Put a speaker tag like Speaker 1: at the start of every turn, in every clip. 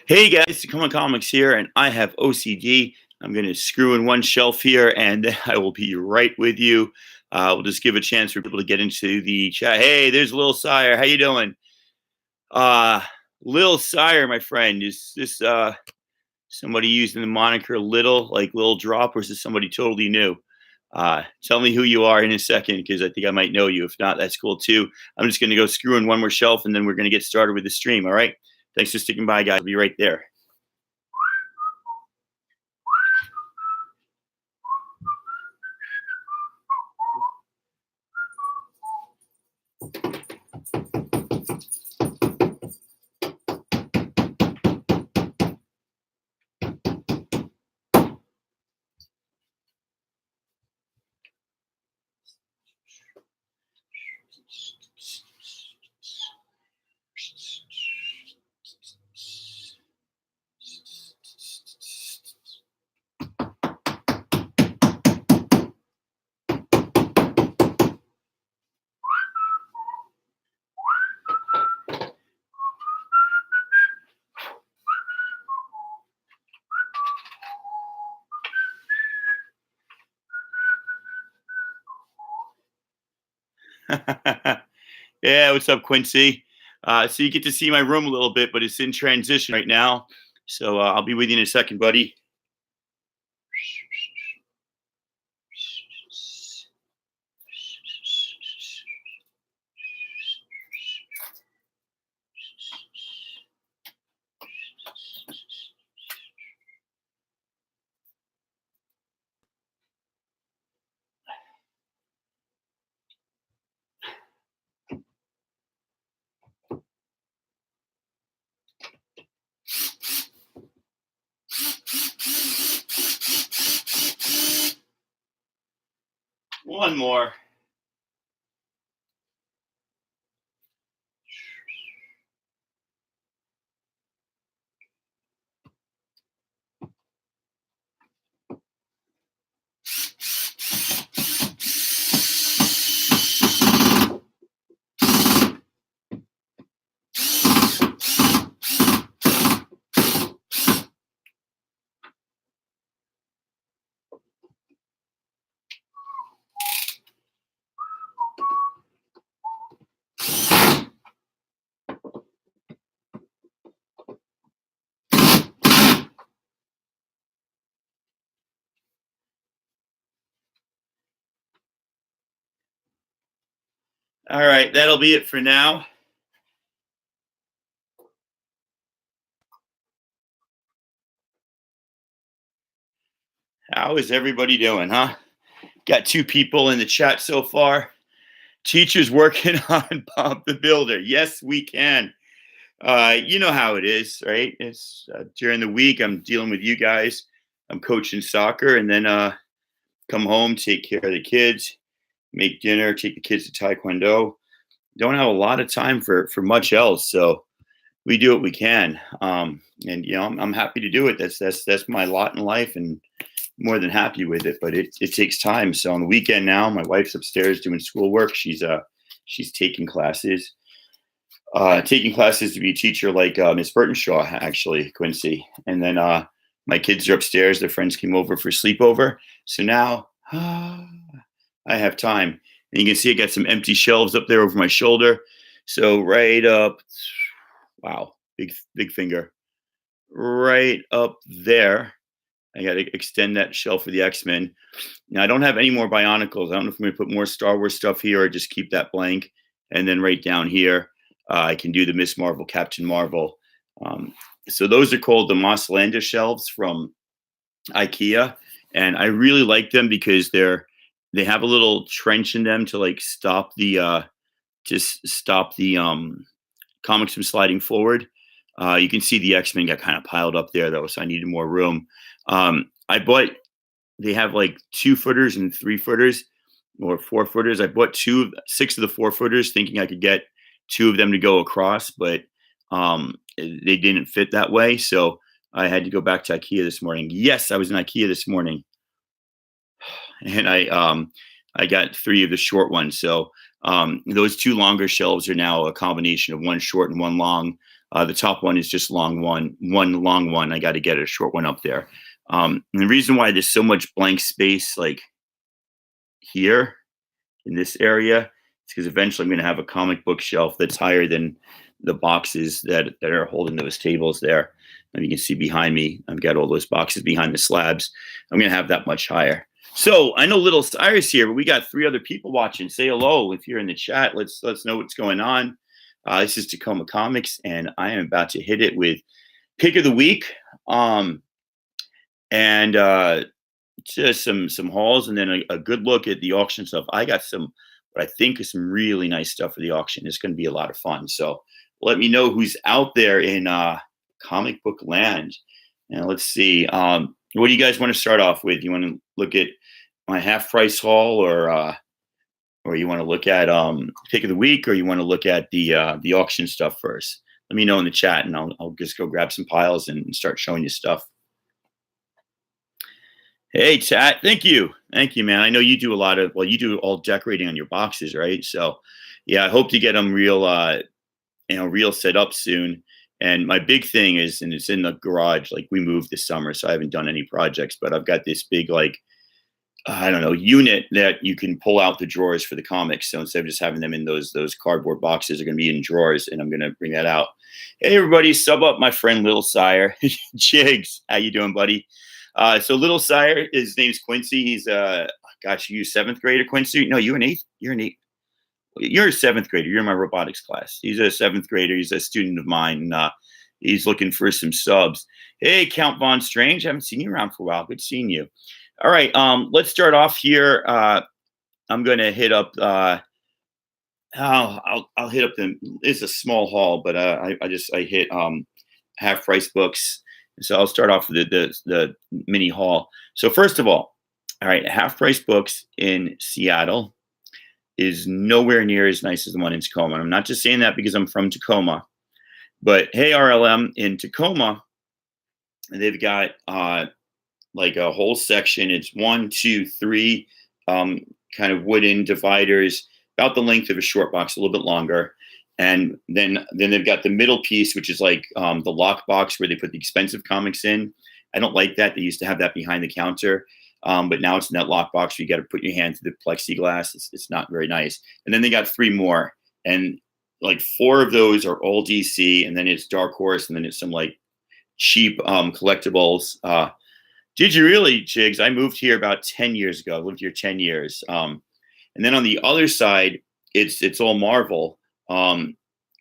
Speaker 1: Hey guys, Tacoma Comics here, and I have OCD. I'm going to screw in one shelf here, and then I will be right with you. We'll just give a chance for people to get into the chat. Hey, there's Lil Sire. How you doing? Uh, Lil Sire, my friend, is this somebody using the moniker Little, like Little Drop, or is this somebody totally new? Tell me who you are in a second, because I think I might know you. If not, that's cool too. I'm just going to go screw in one more shelf, and then we're going to get started with the stream. All right. Thanks for sticking by, guys. I'll be right there. Yeah, what's up, Quincy? So you get to see my room a little bit, but it's in transition right now. So I'll be with you in a second, buddy. One more. All right, that'll be it for now. How is everybody doing, huh? Got two people in the chat so far. Teachers working on Bob the Builder. Yes, we can. You know how it is, right? It's during the week. I'm dealing with you guys. I'm coaching soccer, and then come home, take care of the kids, make dinner, take the kids to taekwondo. Don't have a lot of time for much else, so we do what we can. And I'm happy to do it. That's my lot in life, and more than happy with it. But it takes time. So on the weekend now, my wife's upstairs doing schoolwork. She's taking classes to be a teacher, like Miss Burtonshaw, actually, Quincy. And then my kids are upstairs. Their friends came over for sleepover. So now I have time. And you can see I got some empty shelves up there over my shoulder. So right up, wow, big finger. Right up there. I got to extend that shelf for the X-Men. Now I don't have any more Bionicles. I don't know if I'm going to put more Star Wars stuff here or just keep that blank. And then right down here, I can do the Miss Marvel, Captain Marvel. So those are called the Moss Landis shelves from IKEA, and I really like them because they have a little trench in them to like stop the comics from sliding forward. You can see the X-Men got kind of piled up there though, so I needed more room. They have like 2-footers and 3-footers or 4-footers. I bought 6 of the 4-footers thinking I could get 2 of them to go across, but they didn't fit that way. So I had to go back to IKEA this morning. Yes, I was in IKEA this morning, and I got 3 of the short ones. So Those two longer shelves are now a combination of one short and one long. The top one is just one long one. I got to get a short one up there. And the reason why there's so much blank space, like here in this area, is because eventually I'm going to have a comic book shelf that's higher than the boxes that are holding those tables there. And you can see behind me, I've got all those boxes behind the slabs. I'm going to have that much higher. So I know Little Cyrus here, but we got 3 other people watching. Say hello if you're in the chat. Let's know what's going on. This is Tacoma Comics, and I am about to hit it with pick of the week, and just some hauls, and then a good look at the auction stuff. I got what I think is some really nice stuff for the auction. It's going to be a lot of fun. So let me know who's out there in comic book land. And let's see. What do you guys want to start off with? You want to look at my half price haul, or you want to look at pick of the week, or you want to look at the auction stuff first? Let me know in the chat, and I'll just go grab some piles and start showing you stuff. Hey, chat. Thank you, man. I know you do you do all decorating on your boxes, right? So, yeah, I hope to get them real set up soon. And my big thing is, and it's in the garage, like we moved this summer, so I haven't done any projects, but I've got this big, unit that you can pull out the drawers for the comics. So instead of just having them in those cardboard boxes, they're going to be in drawers, and I'm going to bring that out. Hey, everybody, sub up my friend Little Sire. Jigs, how you doing, buddy? So Little Sire, his name's Quincy. He's you 7th grader, Quincy? No, you're an 8th. You're a 7th grader. You're in my robotics class. He's a 7th grader. He's a student of mine. He's looking for some subs. Hey, Count Von Strange. I haven't seen you around for a while. Good seeing you. All right. Let's start off here. I'm going to hit up. I'll hit up it's a small haul, but I hit half price books. So I'll start off with the mini haul. So first of all right, half price books in Seattle is nowhere near as nice as the one in Tacoma. And I'm not just saying that because I'm from Tacoma, but hey, RLM in Tacoma, they've got like a whole section. It's 1, 2, 3 kind of wooden dividers, about the length of a short box, a little bit longer. And then they've got the middle piece, which is like the lock box where they put the expensive comics in. I don't like that. They used to have that behind the counter. But now it's in that lock box where you got to put your hand through the plexiglass. It's not very nice. And then they got 3 more. And like 4 of those are all DC. And then it's Dark Horse. And then it's some like cheap collectibles. Did you really, Jigs? I moved here about 10 years ago. I lived here 10 years. And then on the other side, it's all Marvel.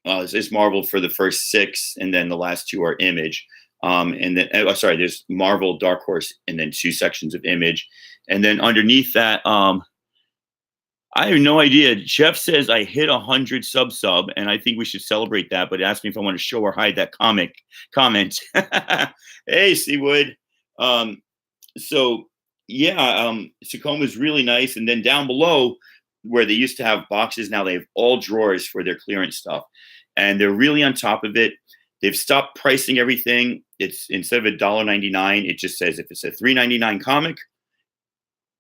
Speaker 1: It's Marvel for the first 6. And then the last 2 are Image. And then, there's Marvel, Dark Horse, and then 2 sections of Image. And then underneath that, I have no idea. Jeff says I hit 100 sub, and I think we should celebrate that. But ask me if I want to show or hide that comment. Hey, Seawood. Tacoma is really nice. And then down below, where they used to have boxes, now they have all drawers for their clearance stuff, and they're really on top of it. They've stopped pricing everything. It's instead of $1.99, it just says if it's a $3.99 comic,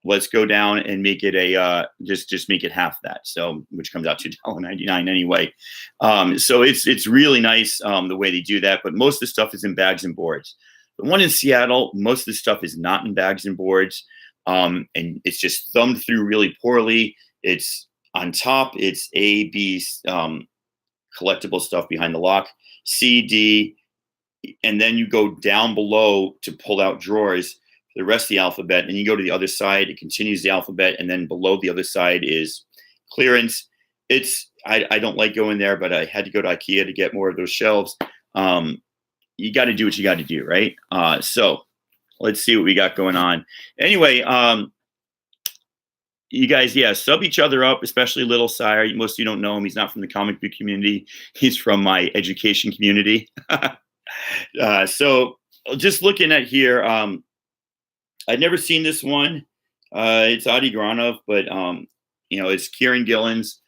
Speaker 1: let's go down and make it a just make it half that. So which comes out to $1.99 anyway. So it's really nice the way they do that. But most of the stuff is in bags and boards. The one in Seattle, most of the stuff is not in bags and boards, and it's just thumbed through really poorly. It's on top. It's A, B collectible stuff behind the lock. C, D, and then you go down below to pull out drawers for the rest of the alphabet. And you go to the other side, it continues the alphabet, and then below the other side is clearance. I don't like going there, but I had to go to IKEA to get more of those shelves. You got to do what you got to do, right? So let's see what we got going on. Anyway, you guys, sub each other up, especially Little Sire. Most of you don't know him. He's not from the comic book community. He's from my education community. So just looking at here, I'd never seen this one. It's Adi Granov, but it's Kieran Gillen's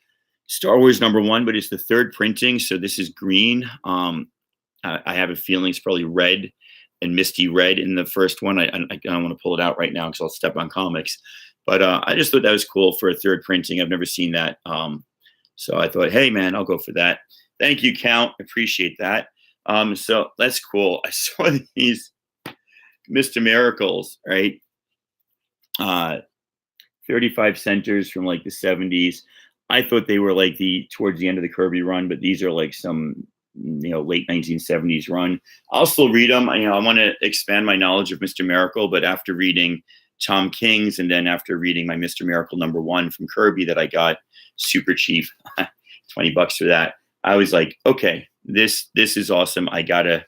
Speaker 1: Star Wars #1, but it's the 3rd printing. So this is green. I have a feeling it's probably red and misty red in the first one. I don't want to pull it out right now because I'll step on comics. But I just thought that was cool for a 3rd printing. I've never seen that. So I thought, hey man, I'll go for that. Thank you, Count. Appreciate that. So that's cool. I saw these Mr. Miracles, right? 35 centers from like the 70s. I thought they were like the towards the end of the Kirby run, but these are like some late 1970s run. I'll still read them. I want to expand my knowledge of Mr. Miracle, but after reading Tom King's and then after reading my Mr. Miracle #1 from Kirby that I got super cheap, $20 for that, I was like, okay, this is awesome. I gotta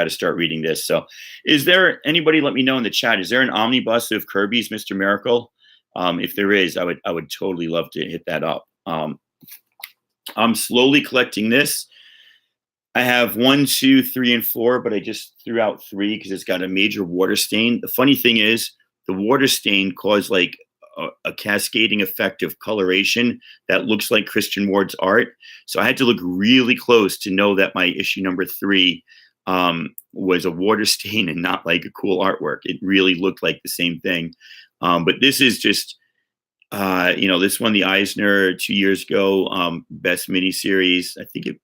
Speaker 1: start reading this. So is there anybody, let me know in the chat, is there an omnibus of Kirby's Mr. Miracle? If there is, I would totally love to hit that up. I'm slowly collecting this. I have 1, 2, 3, and 4, but I just threw out 3 because it's got a major water stain. The funny thing is, the water stain caused like a cascading effect of coloration that looks like Christian Ward's art. So I had to look really close to know that my issue #3 was a water stain and not like a cool artwork. It really looked like the same thing. But this is just, this won the Eisner 2 years ago, best miniseries. I think it,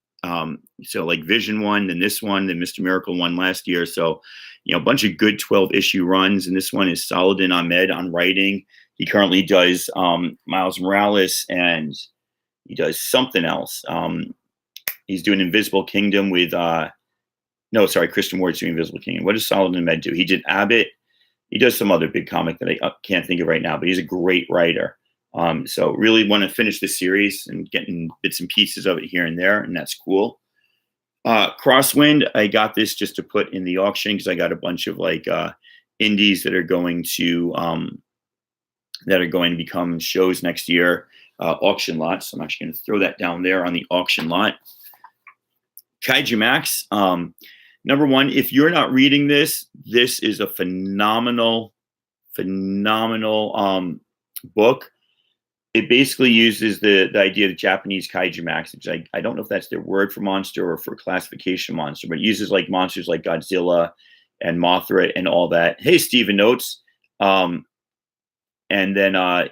Speaker 1: so like Vision won, then this one, then Mr. Miracle won last year. So, a bunch of good 12-issue runs. And this one is Saladin Ahmed on writing. He currently does Miles Morales and he does something else. He's doing Invisible Kingdom with, Christian Ward's doing Invisible Kingdom. What does Saladin Ahmed do? He did Abbott. He does some other big comic that I can't think of right now, but he's a great writer. So really want to finish this series and getting bits and pieces of it here and there, and that's cool. Crosswind, I got this just to put in the auction because I got a bunch of like indies that are going to become shows next year, auction lots. So I'm actually going to throw that down there on the auction lot. Kaiju Max. #1, if you're not reading this, this is a phenomenal book. It basically uses the idea of Japanese Kaiju Max, which I don't know if that's their word for monster or for classification monster, but it uses like monsters like Godzilla and Mothra and all that. Hey, Stephen Notes. And then but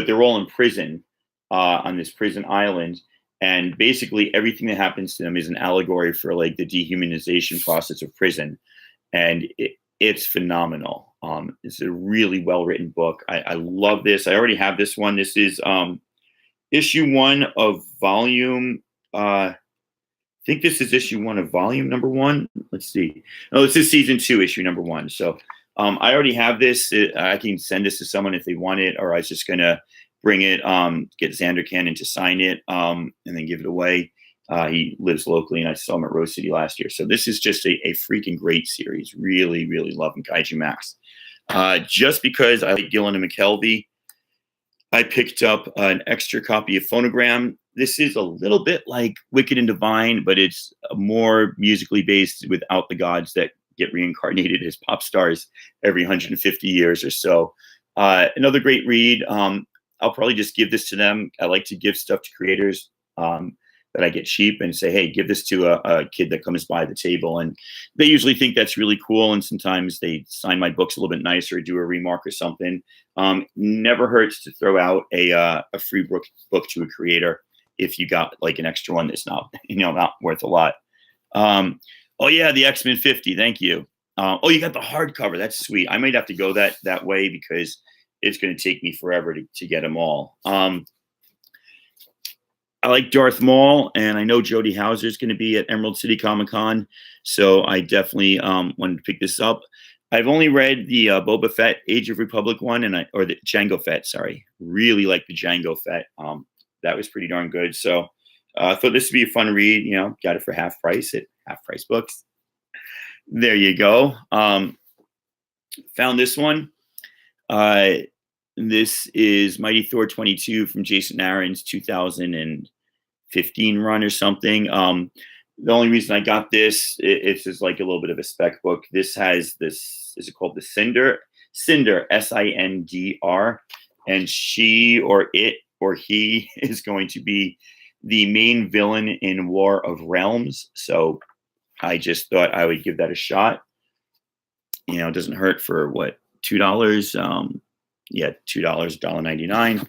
Speaker 1: they're all in prison on this prison island. And basically everything that happens to them is an allegory for like the dehumanization process of prison. And it's phenomenal. It's a really well-written book. I love this. I already have this one. This is issue 1 of volume. I think this is issue 1 of volume #1. Let's see. Oh, this is season 2, issue #1. So I already have this. I can send this to someone if they want it, or I was just going to bring it, get Xander Cannon to sign it, and then give it away. He lives locally, and I saw him at Rose City last year. So this is just a freaking great series. Really, really loving Kaiju Max. Just because I like Gillen and McKelvey, I picked up an extra copy of Phonogram. This is a little bit like Wicked and Divine, but it's more musically based without the gods that get reincarnated as pop stars every 150 years or so. Another great read. I'll probably just give this to them. I like to give stuff to creators that I get cheap and say, hey, give this to a kid that comes by the table. And they usually think that's really cool. And sometimes they sign my books a little bit nicer, do a remark or something. Never hurts to throw out a free book to a creator if you got like an extra one that's not, not worth a lot. Oh yeah, the X-Men 50. Thank you. Oh, you got the hardcover. That's sweet. I might have to go that way because it's going to take me forever to get them all. I like Darth Maul, and I know Jody Hauser is going to be at Emerald City Comic Con, so I definitely wanted to pick this up. I've only read the Boba Fett Age of Republic one, or the Jango Fett. Sorry, really like the Jango Fett. That was pretty darn good. So I thought this would be a fun read. Got it for half price at Half Price Books. There you go. Found this one. This is Mighty Thor 22 from Jason Aaron's 2015 run or something. The only reason I got this, it's just like a little bit of a spec book. This has this, is it called the Cinder? Cinder, Sindr. And she or it or he is going to be the main villain in War of Realms. So I just thought I would give that a shot. It doesn't hurt for what, $2? Yeah, $2, $1.99.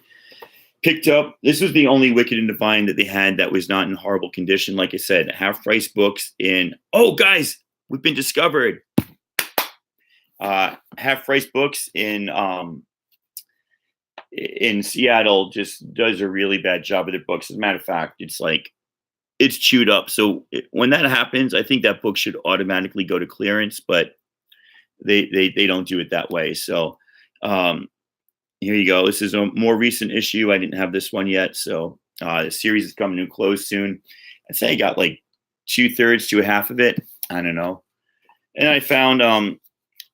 Speaker 1: Picked up. This was the only Wicked and Divine that they had that was not in horrible condition. Like I said, half price books in. Oh, guys, we've been discovered. Half price books in Seattle just does a really bad job of their books. As a matter of fact, it's chewed up. So when that happens, I think that book should automatically go to clearance, but they don't do it that way. So here you go. This is a more recent issue. I didn't have this one yet. So the series is coming to a close soon. I'd say I got like 2/3 to a half of it. I don't know. And I found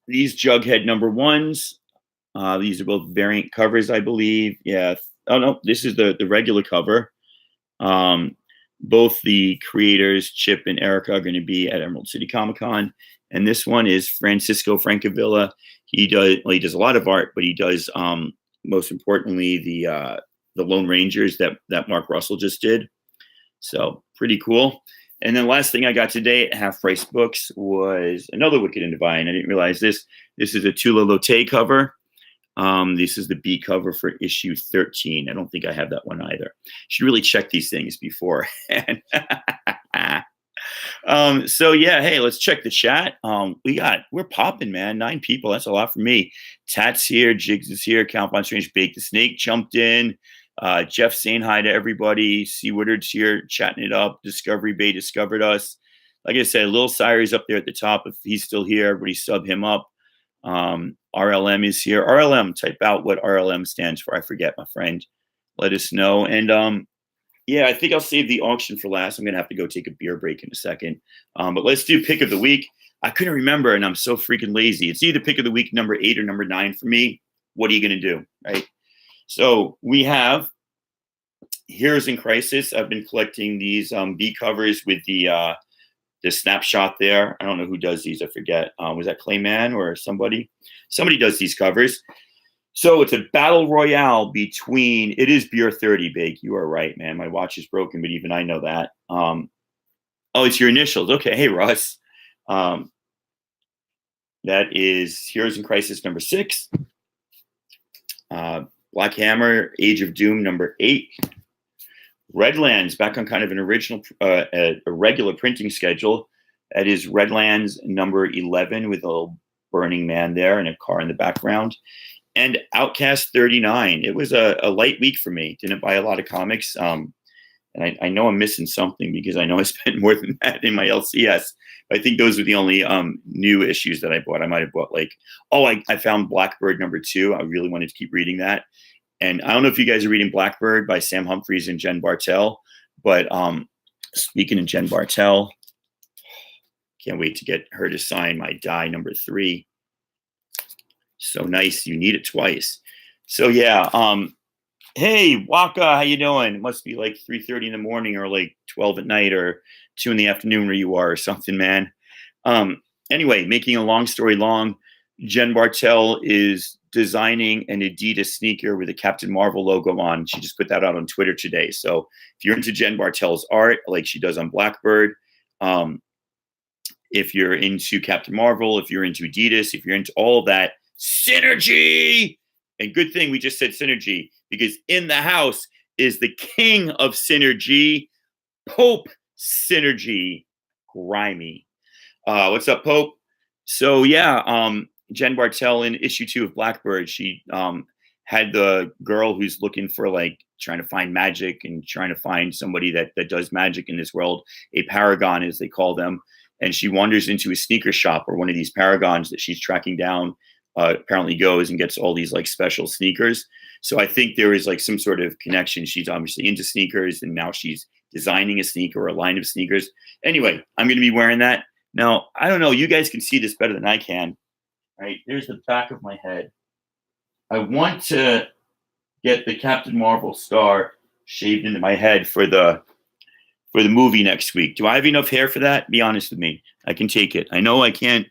Speaker 1: these Jughead number ones. These are both variant covers, I believe. Yeah. Oh, no, this is the regular cover. Both the creators, Chip and Erica, are going to be at Emerald City Comic Con. And this one is Francisco Francavilla. He does a lot of art, but he does most importantly the Lone Rangers that Mark Russell just did. So pretty cool. And then last thing I got today at Half Price Books was another Wicked and Divine. I didn't realize this. This is a Tula Lotay cover. This is the B cover for issue 13. I don't think I have that one either. Should really check these things before. So yeah, hey, let's check the chat. We're popping, man. 9 people. That's a lot for me. Tat's here, Jigs is here, Count Von Strange, Bake the Snake jumped in. Jeff saying hi to everybody. C. Woodard's here chatting it up. Discovery Bay discovered us. Like I said, Lil Cyrus up there at the top. If he's still here, everybody sub him up. RLM is here. RLM, type out what RLM stands for. I forget, my friend. Let us know. And yeah, I think I'll save the auction for last. I'm going to have to go take a beer break in a second. But let's do pick of the week. I couldn't remember, and I'm so freaking lazy. It's either pick of the week number 8 or number 9 for me. What are you going to do, right? So we have Heroes in Crisis. I've been collecting these B covers with the snapshot there. I don't know who does these. I forget. Was that Clayman or somebody? Somebody does these covers. So it's a battle royale between. It is beer 30, Bake. You are right, man. My watch is broken, but even I know that. Oh, it's your initials. Okay. Hey, Russ. That is Heroes in Crisis number 6. Black Hammer, Age of Doom number 8. Redlands, back on kind of an original, a regular printing schedule. That is Redlands number 11 with a little burning man there and a car in the background. And Outcast 39. It was a light week for me. Didn't buy a lot of comics. And I know I'm missing something because I know I spent more than that in my LCS. But I think those were the only new issues that I bought. I might have bought I found Blackbird number 2. I really wanted to keep reading that. And I don't know if you guys are reading Blackbird by Sam Humphries and Jen Bartel. But speaking of Jen Bartel, can't wait to get her to sign my Die number 3. So nice. You need it twice. So yeah. Hey, Waka, how you doing? It must be like 3:30 in the morning or like 12 at night or 2 in the afternoon where you are or something, man. Anyway, making a long story long, Jen Bartel is designing an Adidas sneaker with a Captain Marvel logo on. She just put that out on Twitter today. So if you're into Jen Bartel's art, like she does on Blackbird, if you're into Captain Marvel, if you're into Adidas, if you're into all of that, synergy. And good thing we just said synergy, because in the house is the king of synergy, Pope Synergy Grimy. What's up, Pope? So yeah, Jen Bartel in issue 2 of Blackbird, she had the girl who's looking for trying to find magic and trying to find somebody that does magic in this world, a paragon as they call them. And she wanders into a sneaker shop where one of these paragons that she's tracking down apparently goes and gets all these special sneakers. So I think there is some sort of connection. She's obviously into sneakers and now she's designing a sneaker or a line of sneakers. Anyway, I'm going to be wearing that. Now, I don't know. You guys can see this better than I can. Right? There's the back of my head. I want to get the Captain Marvel star shaved into my head for the movie next week. Do I have enough hair for that? Be honest with me. I can take it. I know I can't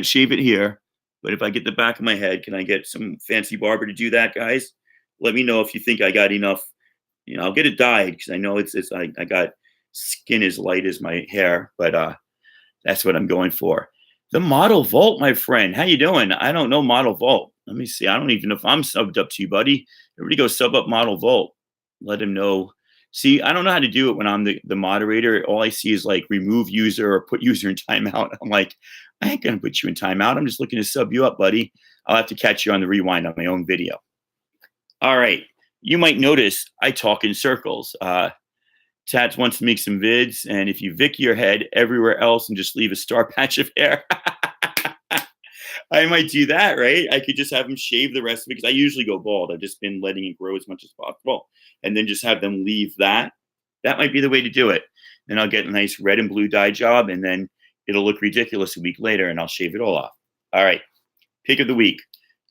Speaker 1: shave it here. But if I get the back of my head, can I get some fancy barber to do that, guys? Let me know if you think I got enough. I'll get it dyed because I know I got skin as light as my hair, but that's what I'm going for. The Model Vault, my friend. How you doing? I don't know Model Vault. Let me see. I don't even know if I'm subbed up to you, buddy. Everybody go sub up Model Volt. Let him know. See, I don't know how to do it when I'm the moderator. All I see is like remove user or put user in timeout. I'm like, I ain't going to put you in timeout. I'm just looking to sub you up, buddy. I'll have to catch you on the rewind on my own video. All right. You might notice I talk in circles. Tats wants to make some vids, and if you Vic your head everywhere else and just leave a star patch of hair, I might do that, right? I could just have them shave the rest of it because I usually go bald. I've just been letting it grow as much as possible, and then just have them leave that. That might be the way to do it. Then I'll get a nice red and blue dye job, and then it'll look ridiculous a week later, and I'll shave it all off. All right, pick of the week.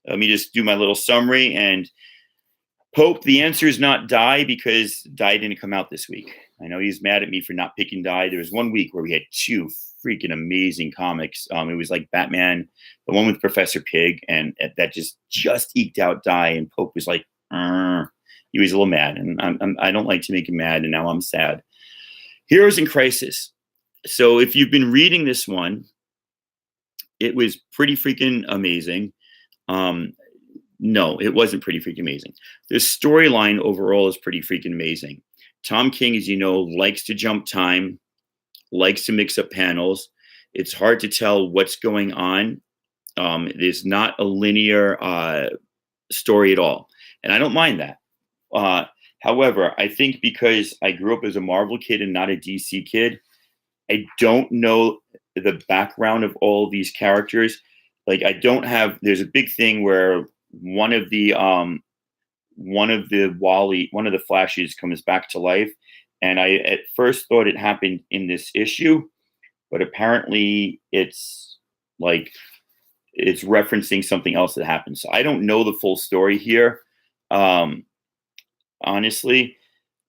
Speaker 1: Let me just do my little summary. And Pope, the answer is not Die because Die didn't come out this week. I know he's mad at me for not picking Die. There was 1 week where we had 2 freaking amazing comics. It was like Batman, the one with Professor Pig, and that just eked out Die. And Pope was like, he was a little mad, and I don't like to make him mad, and now I'm sad. Heroes in Crisis. So if you've been reading this one, it was pretty freaking amazing. No, it wasn't pretty freaking amazing. The storyline overall is pretty freaking amazing. Tom King, as you know, likes to jump time, likes to mix up panels. It's hard to tell what's going on. It is not a linear story at all. And I don't mind that. However, I think because I grew up as a Marvel kid and not a DC kid, I don't know the background of all of these characters. Like, I don't have, there's a big thing where one of the Flashes comes back to life, and I at first thought it happened in this issue, but apparently it's referencing something else that happened. So I don't know the full story here. Honestly,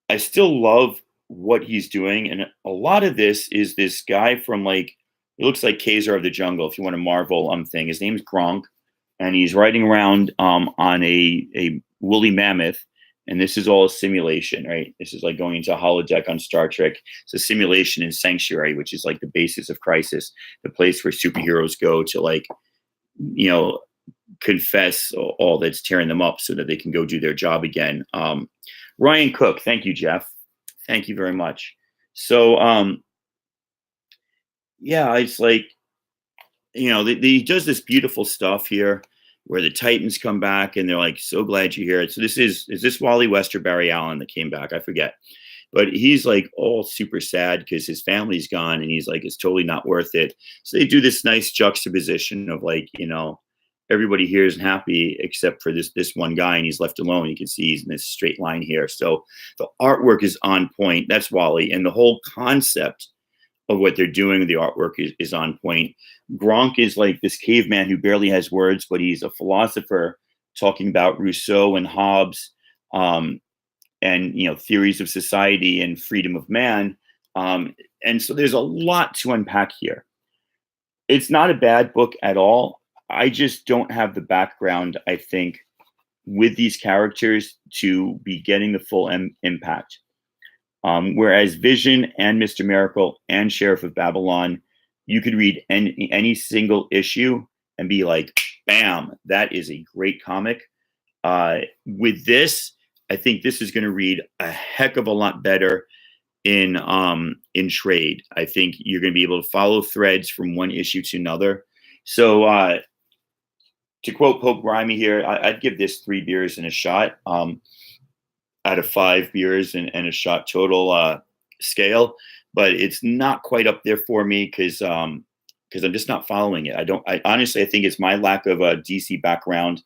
Speaker 1: I still love what he's doing, and a lot of this is this guy from, like, it looks like Kaiser of the Jungle, if you want a Marvel thing. His name's Gronk. And he's riding around on a woolly mammoth, and this is all a simulation, right? This is like going into a holodeck on Star Trek. It's a simulation in Sanctuary, which is like the basis of Crisis, the place where superheroes go to, like, you know, confess all that's tearing them up so that they can go do their job again. Ryan Cook, thank you, Jeff. Thank you very much. So, yeah, it's like, you know, he does this beautiful stuff here where the Titans come back and they're like, so glad you're here. So is this Wally West or Barry Allen that came back? I forget. But he's like all super sad because his family's gone, and he's like, it's totally not worth it. So they do this nice juxtaposition of, like, you know, everybody here is happy except for this one guy, and he's left alone. You can see he's in this straight line here. So the artwork is on point. That's Wally. And the whole concept of what they're doing, the artwork is on point. Gronk is like this caveman who barely has words, but he's a philosopher talking about Rousseau and Hobbes, and, you know, theories of society and freedom of man. And so there's a lot to unpack here. It's not a bad book at all. I just don't have the background, I think, with these characters to be getting the full impact. Whereas Vision and Mr. Miracle and Sheriff of Babylon, you could read any single issue and be like, bam, that is a great comic. With this, I think this is going to read a heck of a lot better in trade. I think you're going to be able to follow threads from one issue to another. So to quote Pope Grimy here, I'd give this 3 beers and a shot. Out of 5 beers and a shot total scale, but it's not quite up there for me because I'm just not following it. I honestly, I think it's my lack of a DC background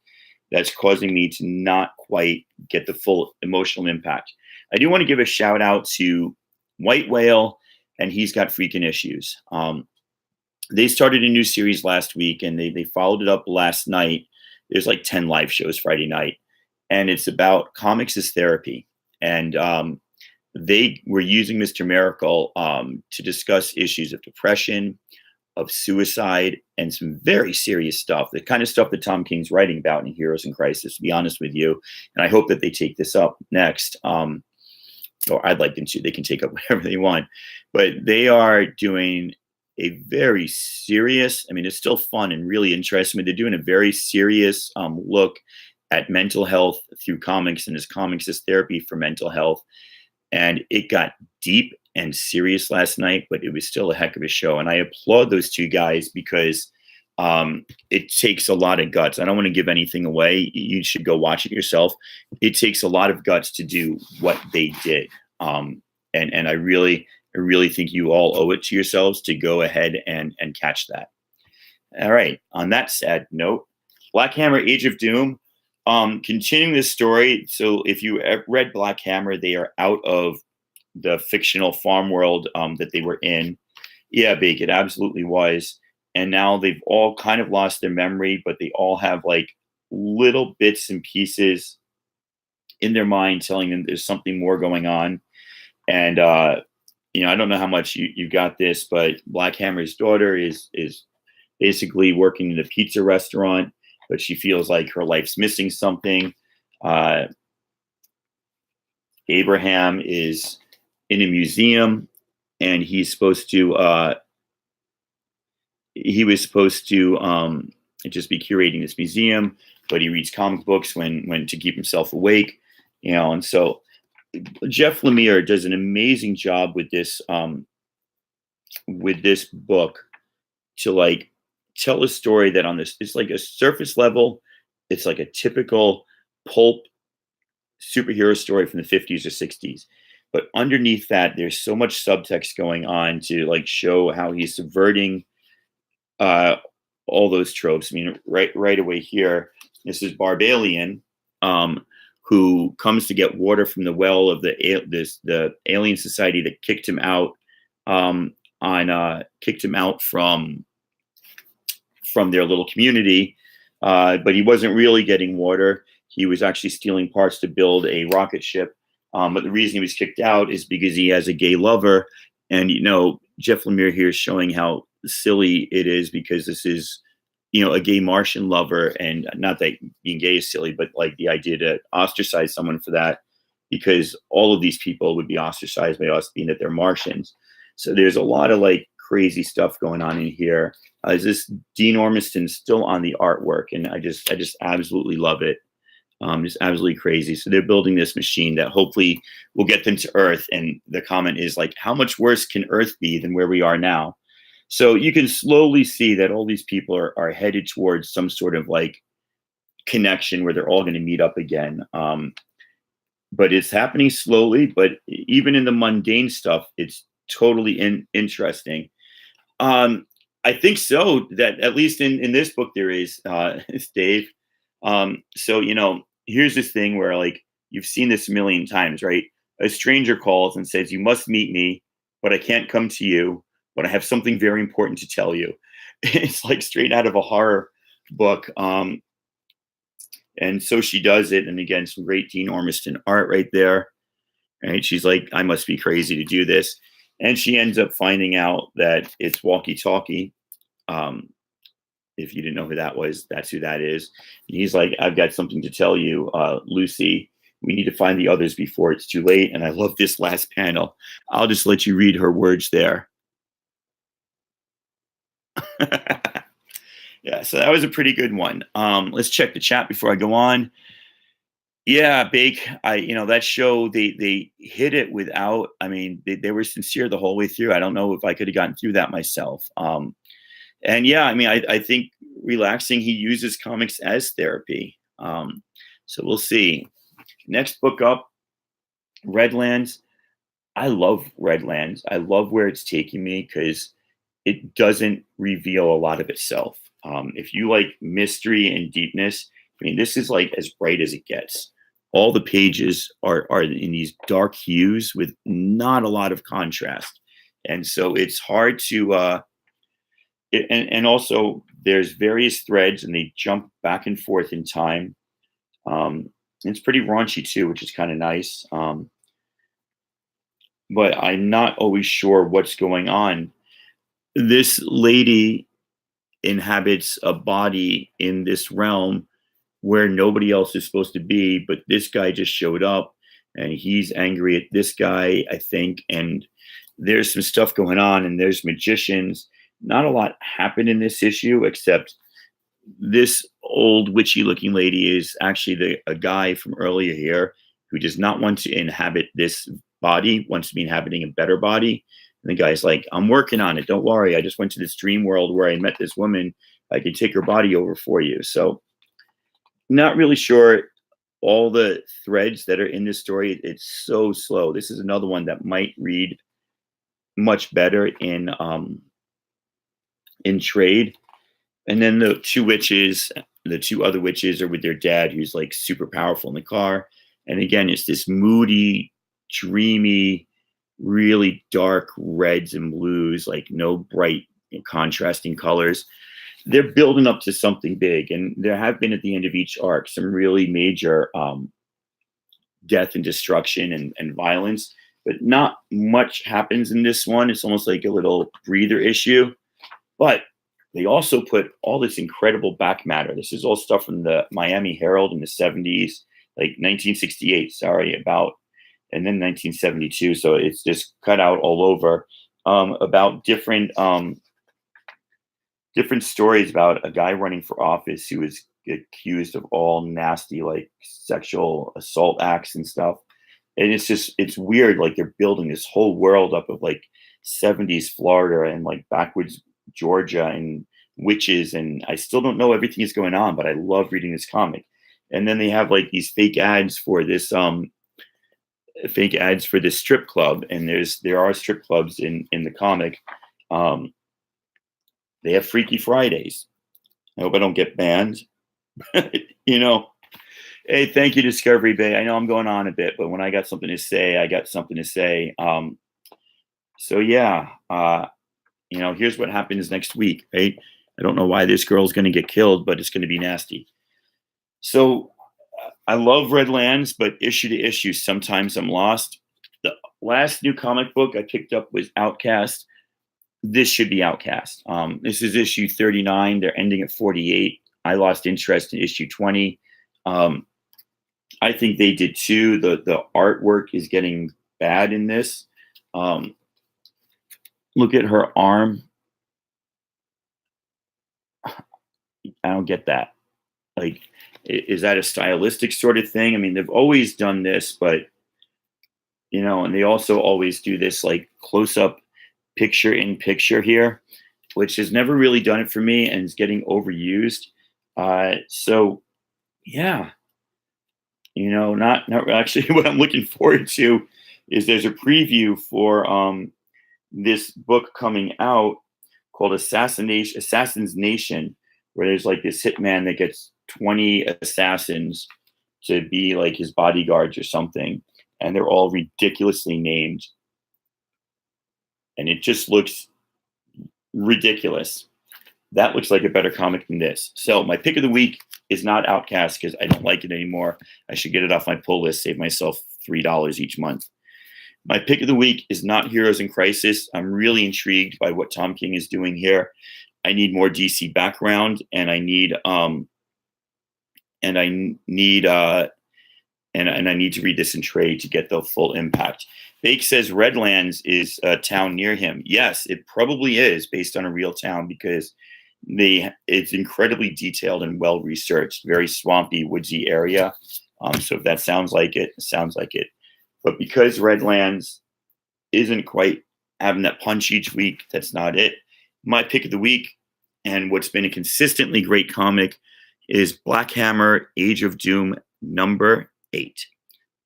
Speaker 1: that's causing me to not quite get the full emotional impact. I do want to give a shout out to White Whale, and He's Got Freaking Issues. They started a new series last week, and they followed it up last night. There's like 10 live shows Friday night. And it's about comics as therapy. And they were using Mr. Miracle to discuss issues of depression, of suicide, and some very serious stuff, the kind of stuff that Tom King's writing about in Heroes in Crisis, to be honest with you. And I hope that they take this up next. Or I'd like them to. They can take up whatever they want. But they are doing a very serious, I mean, it's still fun and really interesting, but they're doing a very serious look at mental health through comics, and his comics is therapy for mental health. And it got deep and serious last night, but it was still a heck of a show. And I applaud those two guys because it takes a lot of guts. I don't want to give anything away. You should go watch it yourself. It takes a lot of guts to do what they did. And I really think you all owe it to yourselves to go ahead and catch that. All right. On that sad note, Black Hammer: Age of Doom. Continuing this story. So if you read Black Hammer, they are out of the fictional farm world that they were in. Yeah, Bake, it absolutely was. And now they've all kind of lost their memory, but they all have like little bits and pieces in their mind telling them there's something more going on. And I don't know how much you got this, but Black Hammer's daughter is basically working in a pizza restaurant, but she feels like her life's missing something. Abraham is in a museum, and he's supposed to he was supposed to just be curating this museum, but he reads comic books when to keep himself awake, and so Jeff Lemire does an amazing job with this book to like tell a story that on this, it's like a surface level, it's like a typical pulp superhero story from the 50s or 60s. But underneath that, there's so much subtext going on to like show how he's subverting all those tropes. I mean, right away here, this is Barbalian, who comes to get water from the well of the alien society that kicked him out from their little community, but he wasn't really getting water. He was actually stealing parts to build a rocket ship. But the reason he was kicked out is because he has a gay lover. And, Jeff Lemire here is showing how silly it is because this is, a gay Martian lover. And not that being gay is silly, but like the idea to ostracize someone for that, because all of these people would be ostracized by us being that they're Martians. So there's a lot of like crazy stuff going on in here. Is this Dean Ormiston still on the artwork? And I just absolutely love it. Just absolutely crazy. So they're building this machine that hopefully will get them to Earth. And the comment is like, how much worse can Earth be than where we are now? So you can slowly see that all these people are headed towards some sort of like connection where they're all going to meet up again. But it's happening slowly. But even in the mundane stuff, it's totally interesting. I think so, that at least in this book there is, it's Dave. So, here's this thing where like, you've seen this a million times, right? A stranger calls and says, you must meet me, but I can't come to you, but I have something very important to tell you. It's like straight out of a horror book. And so she does it. And again, some great Dean Ormiston art right there. Right. She's like, I must be crazy to do this. And she ends up finding out that it's Walkie Talkie. If you didn't know who that was, that's who that is. And he's like, I've got something to tell you, Lucy. We need to find the others before it's too late. And I love this last panel. I'll just let you read her words there. Yeah, so that was a pretty good one. Let's check the chat before I go on. Yeah, Bake. That show, they hit it without, they were sincere the whole way through. I don't know if I could have gotten through that myself. And yeah, I think relaxing, he uses comics as therapy. So we'll see. Next book up, Redlands. I love Redlands. I love where it's taking me because it doesn't reveal a lot of itself. If you like mystery and deepness, this is like as bright as it gets. All the pages are in these dark hues with not a lot of contrast. And so it's hard to, and also there's various threads and they jump back and forth in time. It's pretty raunchy too, which is kind of nice. But I'm not always sure what's going on. This lady inhabits a body in this realm where nobody else is supposed to be, but this guy just showed up and he's angry at this guy, I think. And there's some stuff going on, and there's magicians. Not a lot happened in this issue except this old witchy looking lady is actually a guy from earlier here who does not want to inhabit this body, wants to be inhabiting a better body. And the guy's like, I'm working on it. Don't worry. I just went to this dream world where I met this woman. I can take her body over for you. So, not really sure all the threads that are in this story. It's so slow. This is another one that might read much better in trade. And then the two other witches are with their dad, who's like super powerful in the car. And again, it's this moody, dreamy, really dark reds and blues, like no bright contrasting colors. They're building up to something big. And there have been at the end of each arc some really major death and destruction and violence, but not much happens in this one. It's almost like a little breather issue. But they also put all this incredible back matter. This is all stuff from the Miami Herald in the 70s, like 1968, sorry, about, and then 1972. So it's just cut out all over about different stories about a guy running for office who was accused of all nasty, like sexual assault acts and stuff. And it's weird. Like they're building this whole world up of like 70s Florida and like backwoods Georgia and witches. And I still don't know everything that's going on, but I love reading this comic. And then they have like these fake ads for this strip club. And there are strip clubs in the comic. Um, they have Freaky Fridays. I hope I don't get banned. you know, Hey, thank you, Discovery Bay. I know I'm going on a bit, but when I got something to say, I got something to say. So yeah, here's what happens next week, right? I don't know why this girl's going to get killed, but it's going to be nasty. So I love Redlands, but issue to issue, sometimes I'm lost. The last new comic book I picked up was Outcast. This should be Outcast. This is issue 39. They're ending at 48. I lost interest in issue 20. I think they did too. The artwork is getting bad in this. Um, Look at her arm. I don't get that. Like, is that a stylistic sort of thing? I mean, they've always done this, but and they also always do this like close up picture in picture here, which has never really done it for me and is getting overused. So yeah, not actually what I'm looking forward to is there's a preview for this book coming out called Assassin's Nation, where there's like this hitman that gets 20 assassins to be like his bodyguards or something, and they're all ridiculously named, and it just looks ridiculous. That looks like a better comic than this. So my pick of the week is not Outcast because I don't like it anymore. I should get it off my pull list, save myself $3 each month. My pick of the week is not Heroes in Crisis. I'm really intrigued by what Tom King is doing here. I need more DC background, and I need and I need and I need to read this in trade to get the full impact. Bake says Redlands is a town near him. Yes, it probably is based on a real town because it's incredibly detailed and well researched. Very swampy, woodsy area. So if that sounds like it, it sounds like it. But because Redlands isn't quite having that punch each week, that's not it. My pick of the week, and what's been a consistently great comic, is Black Hammer Age of Doom #8.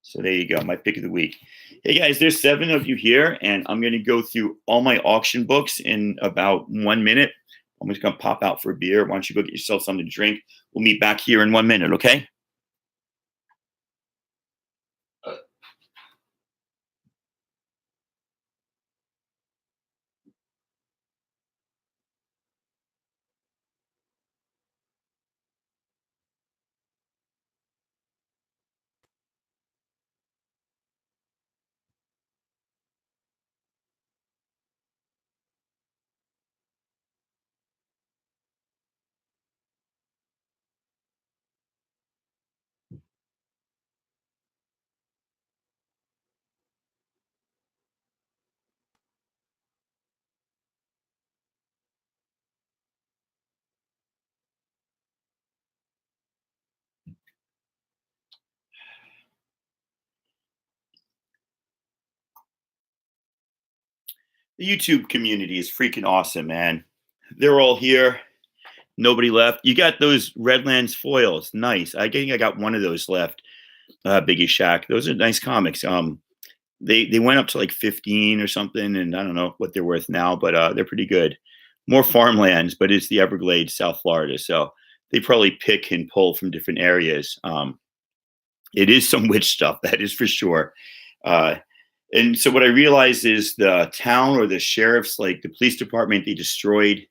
Speaker 1: So there you go, my pick of the week. Hey guys, there's 7 of you here, and I'm going to go through all my auction books in about 1 minute. I'm just going to pop out for a beer. Why don't you go get yourself something to drink? We'll meet back here in 1 minute, okay? The YouTube community is freaking awesome, man. They're all here. Nobody left. You got those Redlands foils. Nice. I think I got one of those left. Biggie Shack. Those are nice comics. They went up to like 15 or something, and I don't know what they're worth now, but they're pretty good. More farmlands, but it's the Everglades, South Florida, so they probably pick and pull from different areas. It is some witch stuff, that is for sure. And so what I realized is the town or the sheriff's, like the police department they destroyed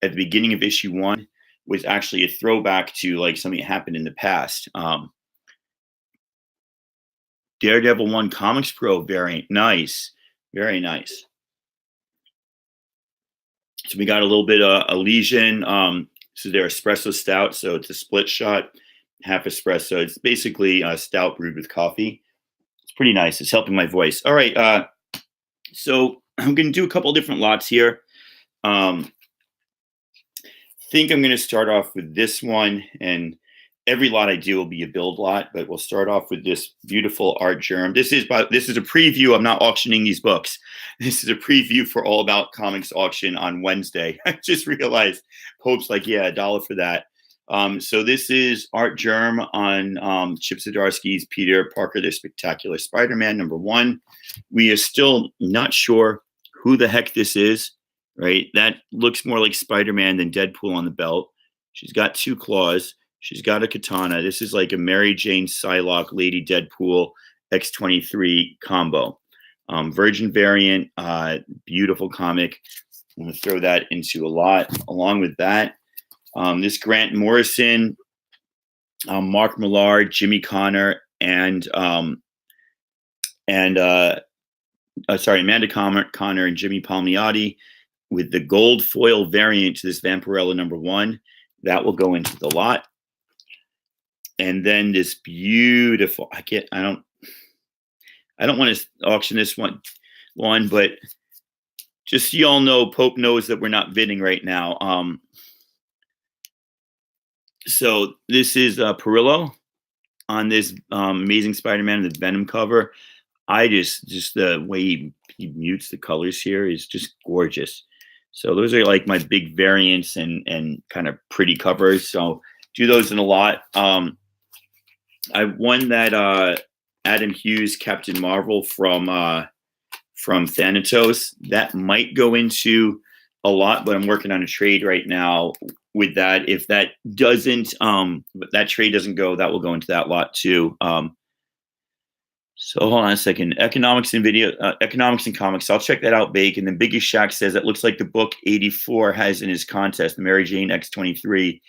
Speaker 1: at the beginning of issue 1 was actually a throwback to like something that happened in the past. Daredevil 1 Comics Pro variant. Nice. Very nice. So we got a little bit of Elysian. This is their espresso stout. So it's a split shot, half espresso. It's basically a stout brewed with coffee. It's pretty nice. It's helping my voice. All right. So I'm going to do a couple different lots here. Think I'm going to start off with this one, and every lot I do will be a build lot, but we'll start off with this beautiful Art Germ. This is a preview. I'm not auctioning these books. This is a preview for All About Comics auction on Wednesday. I just realized Pope's like, yeah, $1 for that. So this is Art Germ on Chip Zdarsky's Peter Parker, the Spectacular Spider-Man #1. We are still not sure who the heck this is, right? That looks more like Spider-Man than Deadpool on the belt. She's got 2 claws. She's got a katana. This is like a Mary Jane Psylocke, Lady Deadpool, X-23 combo. Virgin variant, beautiful comic. I'm going to throw that into a lot. Along with that, this Grant Morrison, Mark Millar, Jimmy Connor, and Amanda Connor and Jimmy Palmiotti with the gold foil variant to this Vampirella #1. That will go into the lot. And then this beautiful, I don't want to auction this one, but just so you all know, Pope knows that we're not bidding right now. So this is Perillo on this Amazing Spider-Man, the Venom cover. I just the way he mutes the colors here is just gorgeous. So those are like my big variants and kind of pretty covers. So do those in a lot. I won that Adam Hughes Captain Marvel from Thanatos. That might go into a lot, but I'm working on a trade right now with that. If that doesn't, that trade doesn't go, that will go into that lot too. So hold on a second. Economics and comics. I'll check that out, Bake. And then Biggie Shack says it looks like the book 84 has in his contest, the Mary Jane X-23.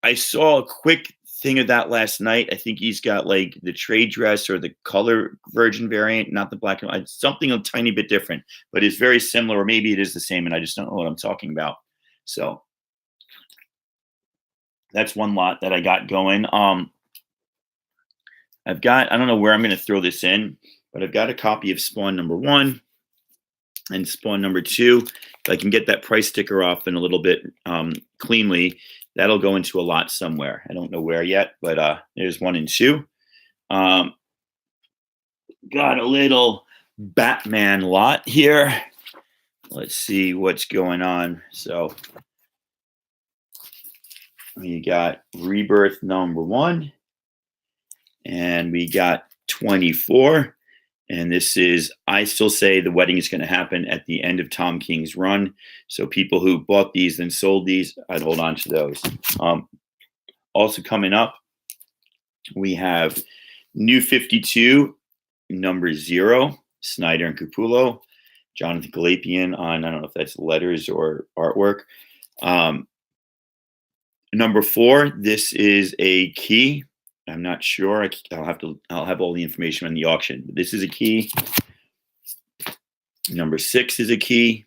Speaker 1: I saw a quick thing of that last night. I think he's got like the trade dress or the color Virgin variant, not the black and white. Something a tiny bit different, but it's very similar, or maybe it is the same, and I just don't know what I'm talking about. So that's one lot that I got going. I don't know where I'm going to throw this in, but I've got a copy of Spawn #1 and Spawn #2. If I can get that price sticker off in a little bit cleanly, that'll go into a lot somewhere. I don't know where yet, but there's 1 and 2. Got a little Batman lot here. Let's see what's going on. So we got Rebirth #1, and we got 24. And this is, I still say the wedding is going to happen at the end of Tom King's run. So people who bought these and sold these, I'd hold on to those. Also coming up, we have New 52, #0, Snyder and Capullo, Jonathan Galapian on, I don't know if that's letters or artwork. #4, this is a key. I'm not sure. I'll have all the information on the auction. But this is a key. #6 is a key.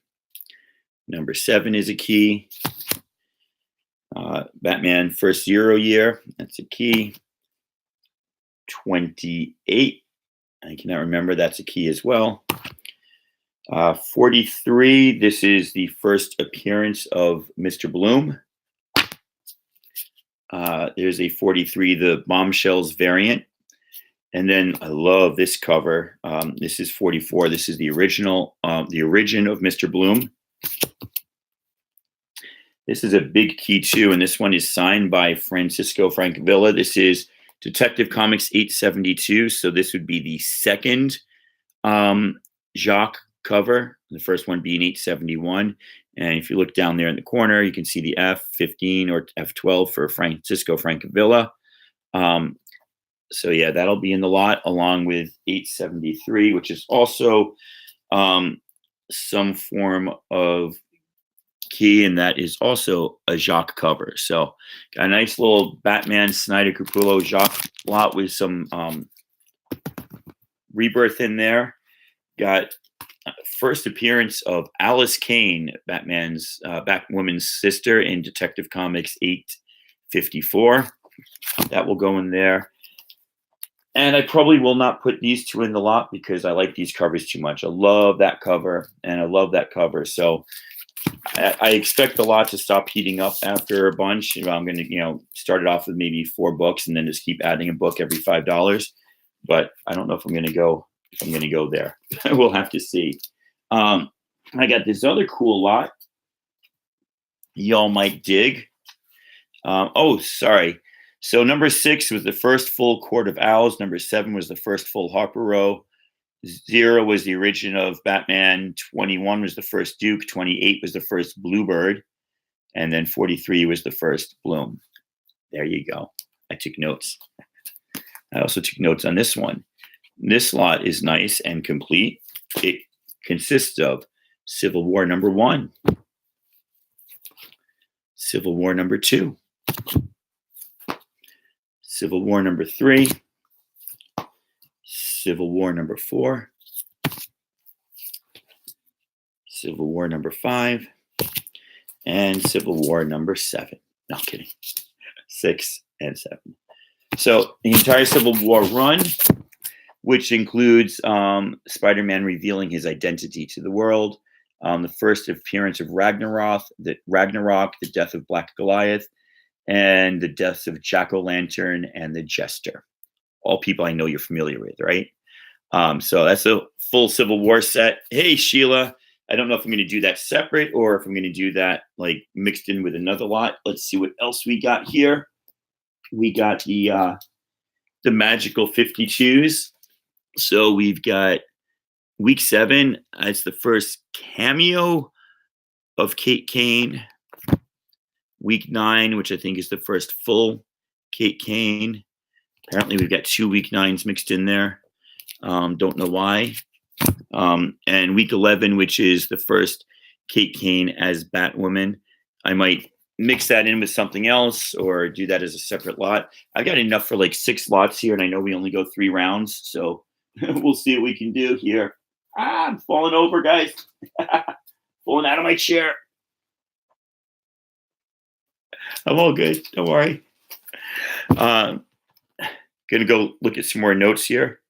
Speaker 1: #7 is a key. Batman First Zero Year. That's a key. 28. I cannot remember. That's a key as well. 43. This is the first appearance of Mr. Bloom. There's a 43, the Bombshells variant. And then I love this cover. This is 44. This is the original, the origin of Mr. Bloom. This is a big key too, and this one is signed by Francisco Francavilla. This is Detective Comics 872. So this would be the second Jacques cover, the first one being 871. And if you look down there in the corner, you can see the F15 or F12 for Francisco Francavilla. So yeah, that'll be in the lot along with 873, which is also some form of key, and that is also a Jacques cover. So got a nice little Batman Snyder Capullo Jacques lot with some rebirth in there. Got first appearance of Alice Kane, Batman's Batwoman's sister in Detective Comics 854. That will go in there. And I probably will not put these two in the lot because I like these covers too much. I love that cover and I love that cover. So I expect the lot to stop heating up after a bunch. I'm going to, start it off with maybe 4 books and then just keep adding a book every $5. But I don't know if I'm going to go there. We'll have to see. I got this other cool lot y'all might dig. Sorry. So number 6 was the first full Court of Owls. Number 7 was the first full Harper Row. 0 was the origin of Batman. 21 was the first Duke. 28 was the first Bluebird. And then 43 was the first Bloom. There you go. I took notes. I also took notes on this one. This lot is nice and complete. It consists of Civil War number 1, Civil War number 2, Civil War number 3, Civil War number 4, Civil War number 5, and Civil War number 7. No, I'm kidding. 6 and 7. So the entire Civil War run, which includes Spider-Man revealing his identity to the world, the first appearance of Ragnarok, the death of Black Goliath, and the deaths of Jack-O-Lantern and the Jester. All people I know you're familiar with, right? So that's a full Civil War set. Hey, Sheila, I don't know if I'm going to do that separate or if I'm going to do that like mixed in with another lot. Let's see what else we got here. We got the Magical 52s. So we've got week 7. It's the first cameo of Kate Kane. Week 9, which I think is the first full Kate Kane. Apparently we've got 2 week 9s mixed in there. Don't know why. And week 11, which is the first Kate Kane as Batwoman. I might mix that in with something else or do that as a separate lot. I've got enough for like 6 lots here, and I know we only go 3 rounds, so we'll see what we can do here. I'm falling over, guys. Falling out of my chair. I'm all good. Don't worry. Gonna go look at some more notes here.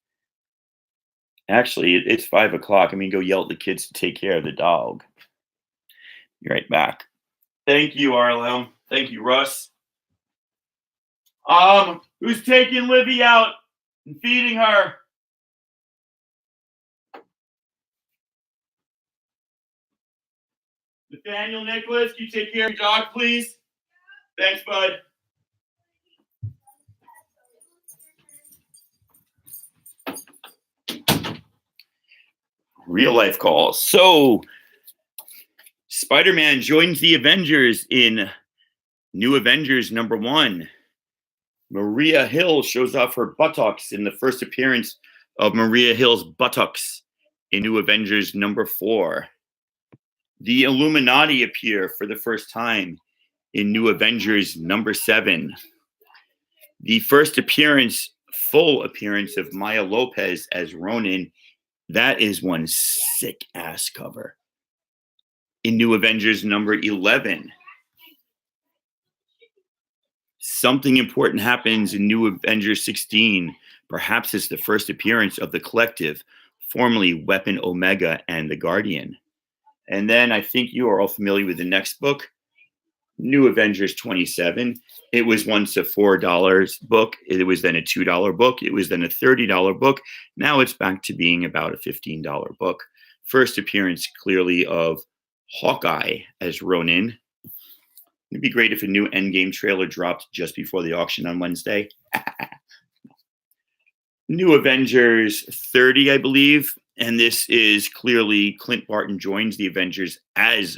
Speaker 1: Actually, it's 5 o'clock. I'm gonna go yell at the kids to take care of the dog. Be right back. Thank you, Arlo. Thank you, Russ. Who's taking Livy out and feeding her? Nathaniel Nicholas, can you take care of your dog, please? Thanks, bud. Real life calls. So, Spider-Man joins the Avengers in New Avengers number 1. Maria Hill shows off her buttocks in the first appearance of Maria Hill's buttocks in New Avengers number 4. The Illuminati appear for the first time in New Avengers number 7. The first full appearance of Maya Lopez as Ronin. That is one sick ass cover. In New Avengers number 11. Something important happens in New Avengers 16. Perhaps it's the first appearance of the Collective, formerly Weapon Omega and the Guardian. And then I think you are all familiar with the next book. New Avengers 27. It was once a $4 book. It was then a $2 book. It was then a $30 book. Now it's back to being about a $15 book. First appearance clearly of Hawkeye as Ronin. It'd be great if a new Endgame trailer dropped just before the auction on Wednesday. New Avengers 30, I believe. And this is clearly Clint Barton joins the Avengers as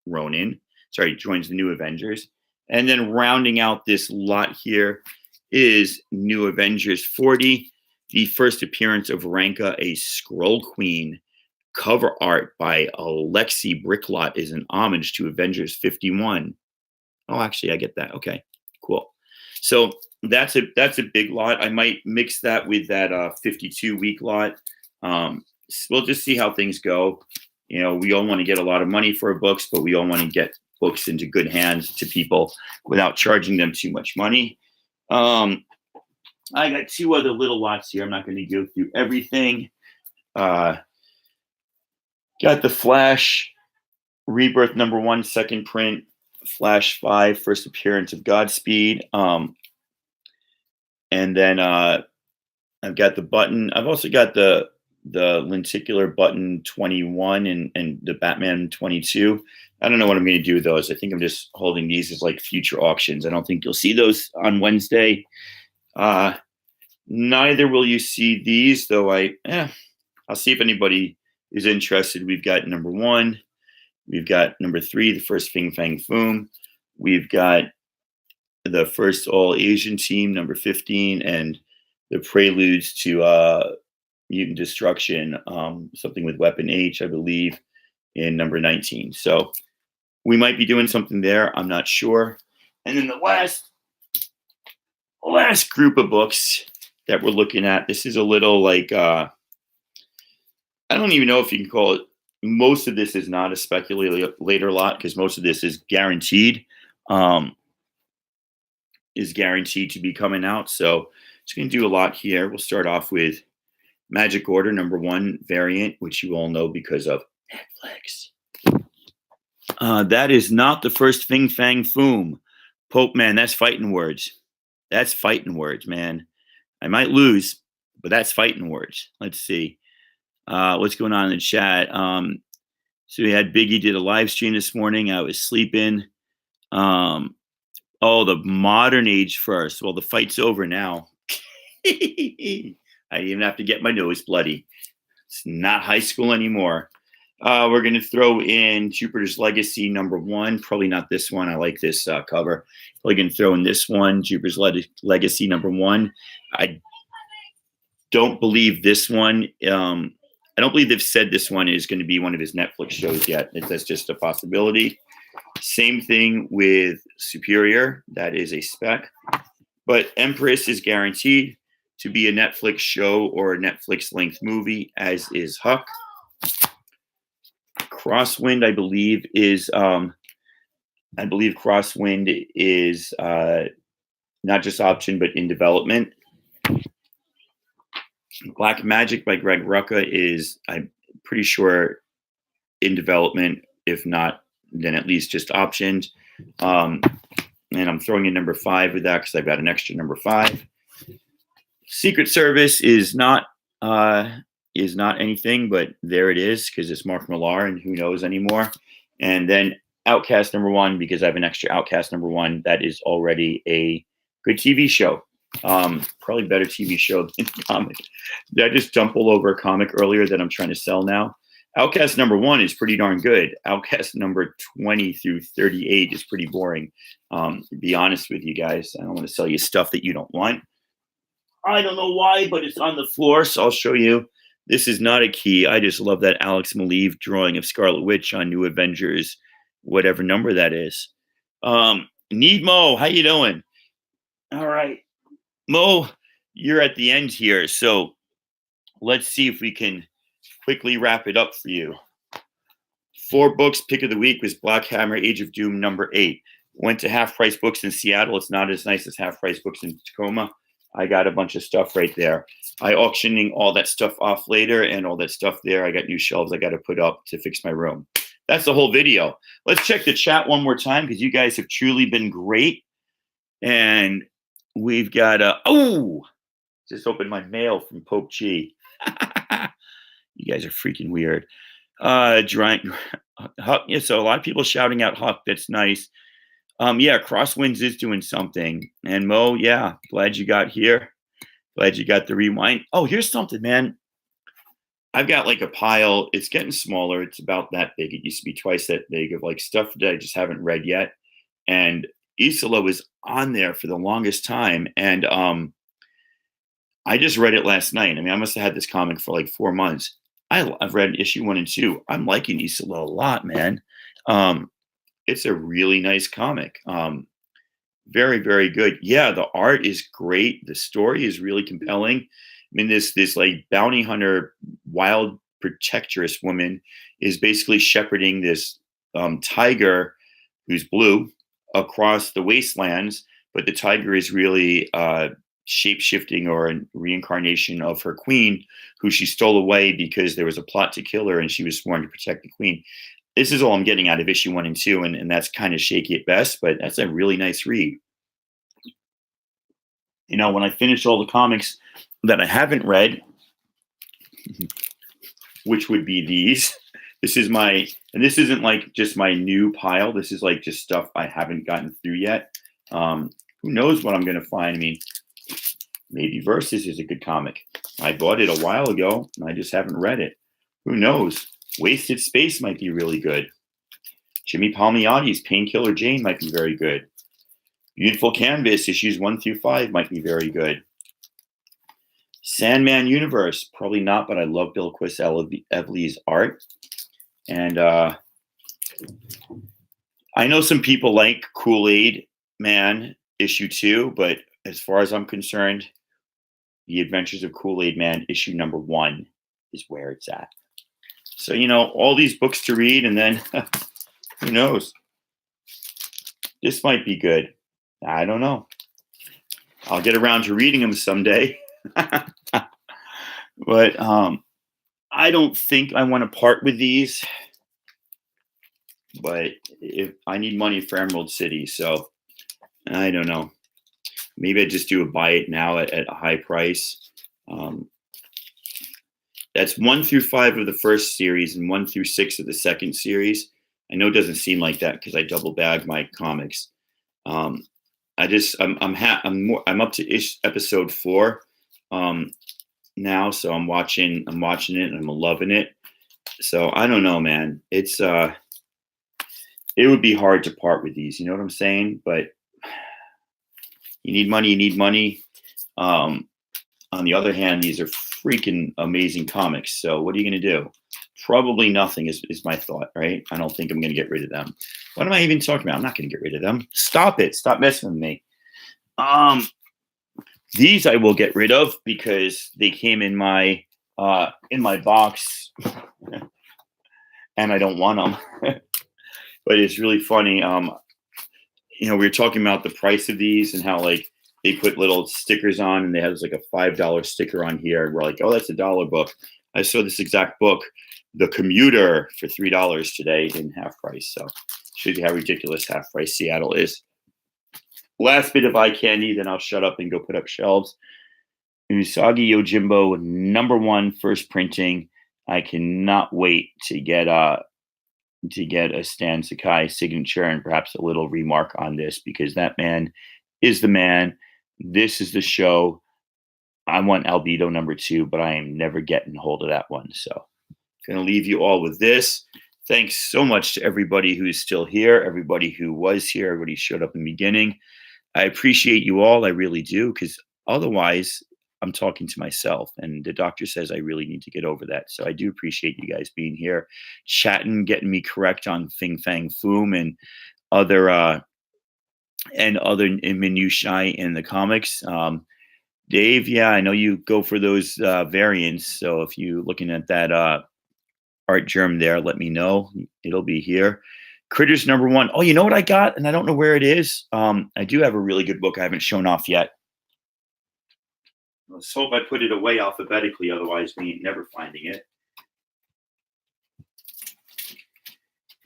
Speaker 1: Ronin. Sorry, joins the New Avengers. And then rounding out this lot here is New Avengers 40, the first appearance of Ranka, a Skrull Queen. Cover art by Alexi Bricklot is an homage to Avengers 51. Oh, actually, I get that. Okay, cool. So that's a big lot. I might mix that with that 52-week lot. We'll just see how things go. You know, we all want to get a lot of money for our books, but we all want to get books into good hands to people without charging them too much money. I got two other little lots here. I'm not going to go through everything. Got the Flash Rebirth #1, second print. Flash 5, first appearance of Godspeed. And then I've got the button. I've also got the lenticular button 21 and the Batman 22. I don't know what I'm going to do with those. I think I'm just holding these as like future auctions. I don't think you'll see those on Wednesday. Neither will you see these, though. I'll see if anybody is interested. We've got #1. We've got #3, the first Fing Fang Foom. We've got the first All Asian Team, #15, and the preludes to Mutant Destruction, something with Weapon H, I believe, in #19. So we might be doing something there. I'm not sure. And then the last group of books that we're looking at, this is a little like, I don't even know if you can call it. Most of this is not a speculator lot because most of this is guaranteed to be coming out. So it's going to do a lot here. We'll start off with Magic Order #1 variant, which you all know because of Netflix. That is not the first Fing Fang Foom. Pope, man, that's fighting words. That's fighting words, man. I might lose, but that's fighting words. Let's see. What's going on in the chat? So we had Biggie did a live stream this morning. I was sleeping. The modern age first. Well, the fight's over now. I didn't even have to get my nose bloody. It's not high school anymore. We're going to throw in Jupiter's Legacy #1. Probably not this one. I like this cover. Probably going to throw in this one, Jupiter's Legacy #1. I don't believe this one. I don't believe they've said this one is going to be one of his Netflix shows yet. That's just a possibility. Same thing with Superior. That is a spec. But Empress is guaranteed to be a Netflix show or a Netflix-length movie, as is Huck. Crosswind, I believe, is Crosswind is not just option, but in development. Black Magic by Greg Rucka is, I'm pretty sure, in development. If not, then at least just optioned. And I'm throwing in #5 with that because I've got an extra #5. Secret Service is not anything, but there it is because it's Mark Millar and who knows anymore. And then Outcast #1 because I have an extra Outcast #1 that is already a good TV show. Probably better TV show than comic. Did I just jump all over a comic earlier that I'm trying to sell now? Outcast #1 is pretty darn good. Outcast #20 through 38 is pretty boring. To be honest with you guys, I don't want to sell you stuff that you don't want. I don't know why, but it's on the floor, so I'll show you. This is not a key. I just love that Alex Maleev drawing of Scarlet Witch on New Avengers, whatever number that is. Need Mo, how you doing? All right. Mo, you're at the end here, so let's see if we can quickly wrap it up for you. 4 books. Pick of the week was Black Hammer, Age of Doom #8. Went to Half Price Books in Seattle. It's not as nice as Half Price Books in Tacoma. I got a bunch of stuff right there. I auctioning all that stuff off later, and all that stuff there. I got new shelves I got to put up to fix my room. That's the whole video. Let's check the chat one more time because you guys have truly been great. And we've got just opened my mail from Pope G. You guys are freaking weird. Huck, yeah, so a lot of people shouting out Huck. That's nice. Yeah, Crosswinds is doing something. And Mo, yeah, glad you got here. Glad you got the rewind. Oh, here's something, man. I've got like a pile. It's getting smaller. It's about that big. It used to be twice that big of like stuff that I just haven't read yet. And Isola was on there for the longest time. And I just read it last night. I mean, I must have had this comic for like 4 months. I've read issue 1 and 2. I'm liking Isola a lot, man. It's a really nice comic. Very, very good. Yeah, the art is great. The story is really compelling. I mean, this like bounty hunter, wild protectress woman is basically shepherding this tiger who's blue across the wastelands, but the tiger is really shape shifting or a reincarnation of her queen, who she stole away because there was a plot to kill her and she was sworn to protect the queen. This is all I'm getting out of issue 1 and 2, and that's kind of shaky at best, but that's a really nice read. You know, when I finish all the comics that I haven't read, which would be these, this isn't like just my new pile. This is like just stuff I haven't gotten through yet. Who knows what I'm going to find? I mean, maybe Versus is a good comic. I bought it a while ago, and I just haven't read it. Who knows? Wasted Space might be really good. Jimmy Palmiotti's Painkiller Jane might be very good. Beautiful Canvas, issues 1 through 5 might be very good. Sandman Universe, probably not, but I love Bilquis Evely's art. And I know some people like Kool-Aid Man, issue 2, but as far as I'm concerned, The Adventures of Kool-Aid Man, issue number 1 is where it's at. So, you know, all these books to read, and then who knows? This might be good. I don't know. I'll get around to reading them someday. But I don't think I want to part with these. But if I need money for Emerald City, so I don't know. Maybe I just do a buy it now at a high price. That's 1 through 5 of the first series and 1 through 6 of the second series. I know it doesn't seem like that because I double bag my comics. I'm up to episode 4 now, so I'm watching it and I'm loving it. So I don't know, man. It would be hard to part with these. You know what I'm saying? But you need money. You need money. On the other hand, these are freaking amazing comics. So what are you going to do? Probably nothing is my thought, right? I don't think I'm going to get rid of them. What am I even talking about? I'm not going to get rid of them. Stop it. Stop messing with me. These I will get rid of because they came in my box and I don't want them. But it's really funny. You know, we were talking about the price of these and how like they put little stickers on, and they had like a $5 sticker on here. And we're like, oh, that's $1 book. I saw this exact book, The Commuter, for $3 today in half price. So shows you how ridiculous half price Seattle is. Last bit of eye candy, then I'll shut up and go put up shelves. Usagi Yojimbo, #1 first printing. I cannot wait to get a Stan Sakai signature and perhaps a little remark on this, because that man is the man. This is the show. I want Albedo #2, but I am never getting hold of that one. So going to leave you all with this. Thanks so much to everybody who's still here, everybody who was here, everybody showed up in the beginning. I appreciate you all. I really do, because otherwise I'm talking to myself, and the doctor says I really need to get over that. So I do appreciate you guys being here, chatting, getting me correct on Fing Fang Foom and other minutiae in the comics. Dave, yeah, I know you go for those variants. So if you're looking at that art germ there, let me know. It'll be here. Critters #1. Oh, you know what I got? And I don't know where it is. I do have a really good book I haven't shown off yet. Let's hope I put it away alphabetically. Otherwise, we ain't never finding it.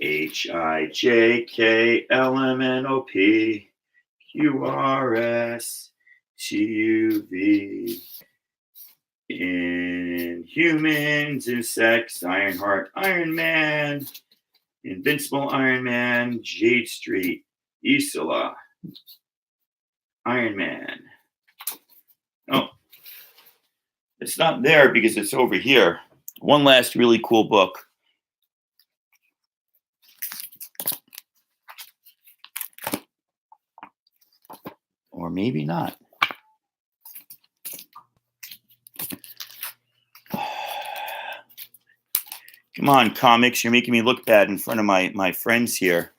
Speaker 1: HIJKLMNOPQRSTUV. Inhumans, Insects, Ironheart, Iron Man, Invincible Iron Man, Jade Street, Isola, Iron Man. Oh, it's not there because it's over here. One last really cool book. Or maybe not. Come on, comics. You're making me look bad in front of my friends here.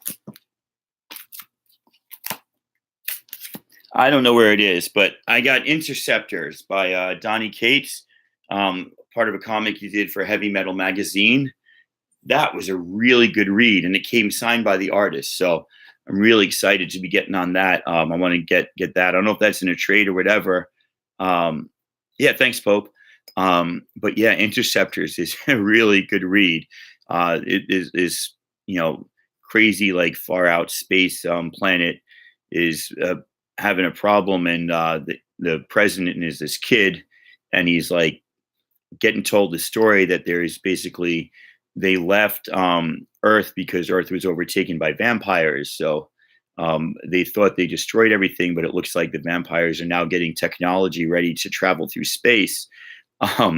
Speaker 1: I don't know where it is, but I got Interceptors by Donny Cates, part of a comic he did for Heavy Metal Magazine. That was a really good read, and it came signed by the artist. So I'm really excited to be getting on that. I want to get that. I don't know if that's in a trade or whatever. Yeah, thanks, Pope. But yeah, Interceptors is a really good read. It is crazy, like far out space planet is having a problem, and the president is this kid, and he's like getting told the story that there is basically they left Earth because Earth was overtaken by vampires. So they thought they destroyed everything, but it looks like the vampires are now getting technology ready to travel through space.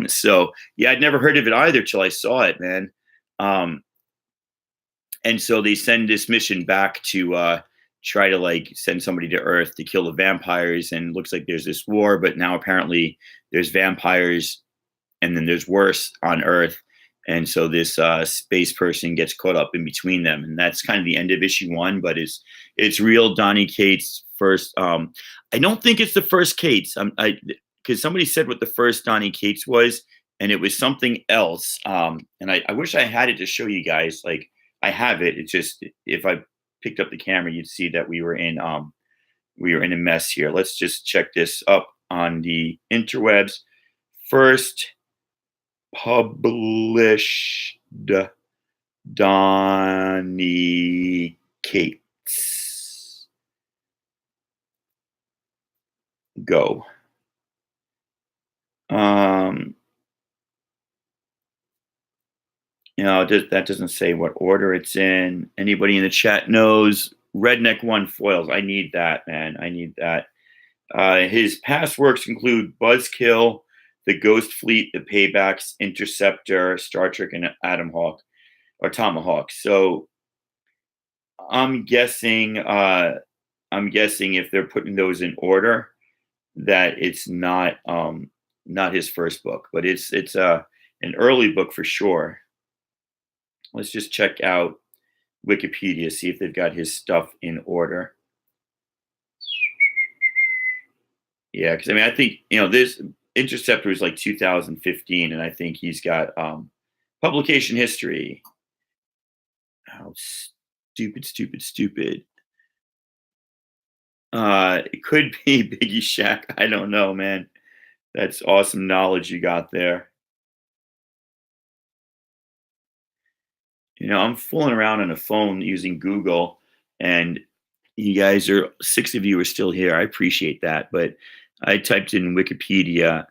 Speaker 1: So yeah, I'd never heard of it either till I saw it, man. And so they send this mission back to try to like send somebody to Earth to kill the vampires. And it looks like there's this war, but now apparently there's vampires, and then there's worse on Earth. And so this space person gets caught up in between them, and that's kind of the end of issue 1. But it's real Donny Cates first. I don't think it's the first Cates. Because somebody said what the first Donny Cates was, and it was something else. And I wish I had it to show you guys. Like I have it. It's just if I picked up the camera, you'd see that we were in a mess here. Let's just check this up on the interwebs. First published Donny Cates. Go. That doesn't say what order it's in. Anybody in the chat knows Redneck One Foils. I need that, man. I need that. His past works include Buzzkill, The Ghost Fleet, The Paybacks, Interceptor, Star Trek, and Atom Hawk or Tomahawk. So I'm guessing if they're putting those in order, that it's not his first book, but it's an early book for sure. Let's just check out Wikipedia, see if they've got his stuff in order. Yeah, because I think this Interceptor is like 2015, and I think he's got publication history. Oh, stupid. It could be Biggie Shack. I don't know, man. That's awesome knowledge you got there. I'm fooling around on a phone using Google, and you guys 6 of you are still here. I appreciate that. But I typed in Wikipedia,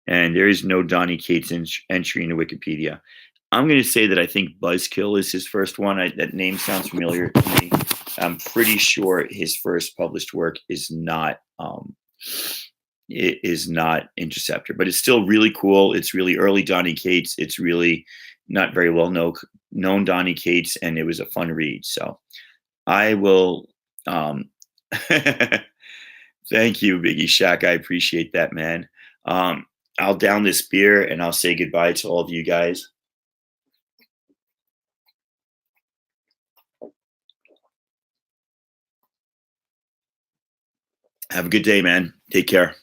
Speaker 1: and there is no Donny Cates entry into Wikipedia. I'm going to say that I think Buzzkill is his first one. That name sounds familiar to me. I'm pretty sure his first published work is not Interceptor, but it's still really cool. It's really early Donny Cates. It's really not very well known Donny Cates, and it was a fun read. So I will thank you, Biggie Shack. I appreciate that, man. I'll down this beer and I'll say goodbye to all of you guys. Have a good day, man. Take care.